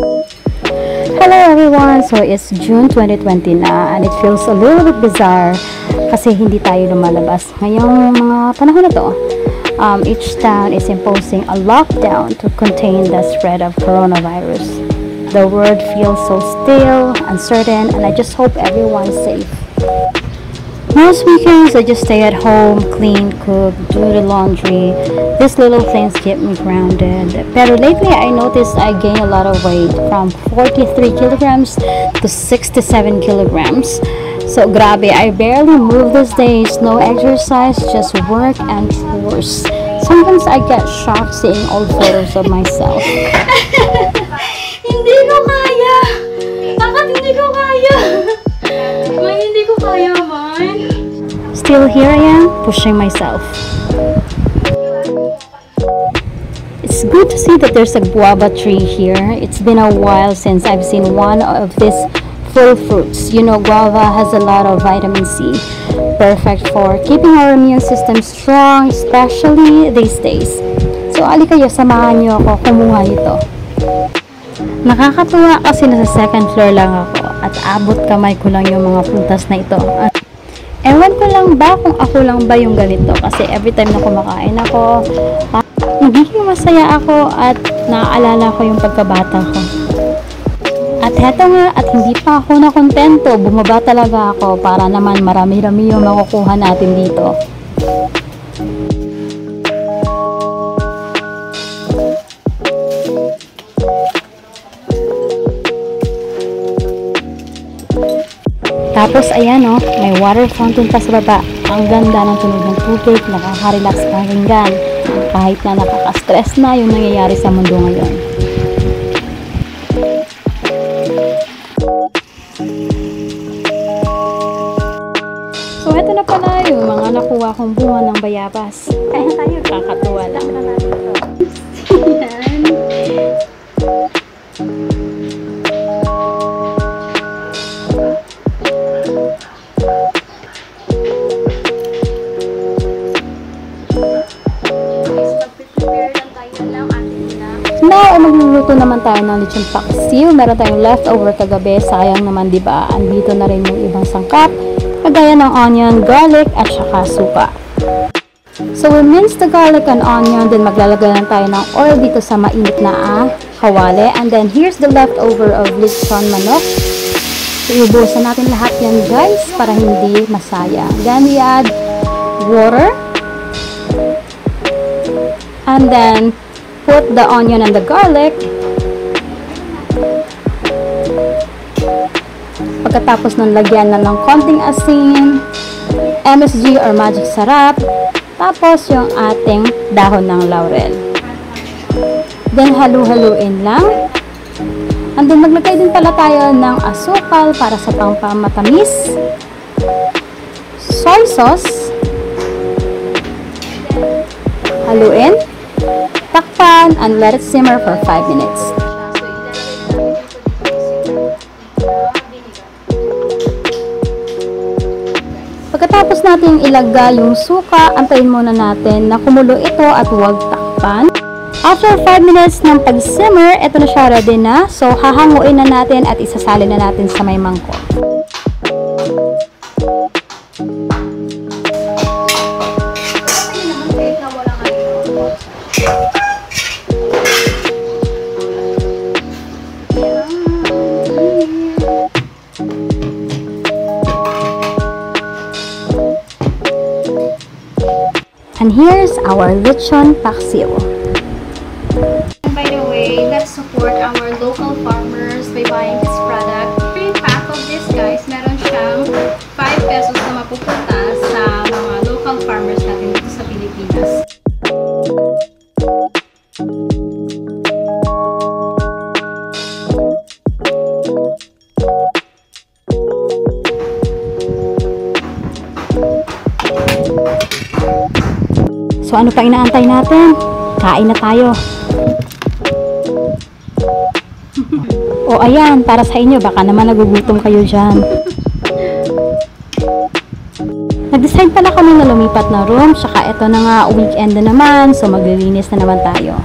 Hello everyone! So it's June 2020 na and it feels a little bit bizarre kasi hindi tayo lumalabas ngayong mga panahon na to. Each town is imposing a lockdown to contain the spread of coronavirus. The world feels so still, uncertain, and I just hope everyone's safe. Most weekends I just stay at home, clean, cook, do the laundry. These little things keep me grounded. Pero lately I noticed I gained a lot of weight from 43 kilograms to 67 kilograms. So grabe, I barely move these days. No exercise, just work and chores. Sometimes I get shocked seeing old photos of myself. Hindi ko kaya! Bakit hindi ko kaya? Man, hindi ko kaya, man. Still here I am, pushing myself. It's good to see that there's a guava tree here. It's been a while since I've seen one of these full fruits. You know, guava has a lot of vitamin C. Perfect for keeping our immune system strong, especially these days. So, ali kayo, samahan niyo ako kumuha nito. Nakakatuwa kasi nasa second floor lang ako at abot kamay ko lang yung mga prutas na ito. Ewan ko lang ba kung ako lang ba yung ganito kasi every time na kumakain ako, nagiging masaya ako at naaalala ko yung pagkabata ko. At heto nga, at hindi pa ako nakontento, bumaba talaga ako para naman marami-rami yung makukuha natin dito. Tapos ayan o, may water fountain pa sa baba. Ang ganda ng tunog ng tubig, nakaka-relax pakinggan. Kahit na nakaka-stress na yung nangyayari sa mundo ngayon. So ito na pala yung mga nakuha kong bunga ng bayabas. Kaya tayo, kakatuwa lang. Yan. Now, magluluto naman tayo ng lechon paksiw. Meron tayong leftover kagabi. Sayang naman, di ba? Andito na rin yung ibang sangkap. Kagaya ng onion, garlic, at saka suka. So, we mince the garlic and onion. Then, maglalagay lang tayo ng oil dito sa mainit na kawali. And then, here's the leftover of lechon manok. So, iubusan natin lahat yan, guys, para hindi masayang. Then, we add water. And then, put the onion and the garlic. Pagkatapos nun, lagyan na ng konting asin, MSG or magic sarap, tapos yung ating dahon ng laurel. Then, halu-haluin lang. And then, maglagay din pala tayo ng asukal para sa pangpamatamis, soy sauce, haluin, takpan, and let it simmer for 5 minutes. Pagkatapos natin ilagay yung suka, antayin muna natin na kumulo ito at huwag takpan. After 5 minutes ng pag-simmer, ito na siya, ready na. So, hahanguin na natin at isasalin na natin sa may mangkok. And here's our lechon paksiw. By the way, let's support our local farmers by buying this product. Every pack of this, guys, meron siyang 5 pesos na mapupunta sa mga local farmers natin dito sa Pilipinas. So ano pa inaantay natin? Kain na tayo. O ayan, para sa inyo, baka naman nagugutom kayo dyan. Nag-decide pala kami na lumipat na room, saka ito na nga weekend na naman, so maglilinis na naman tayo.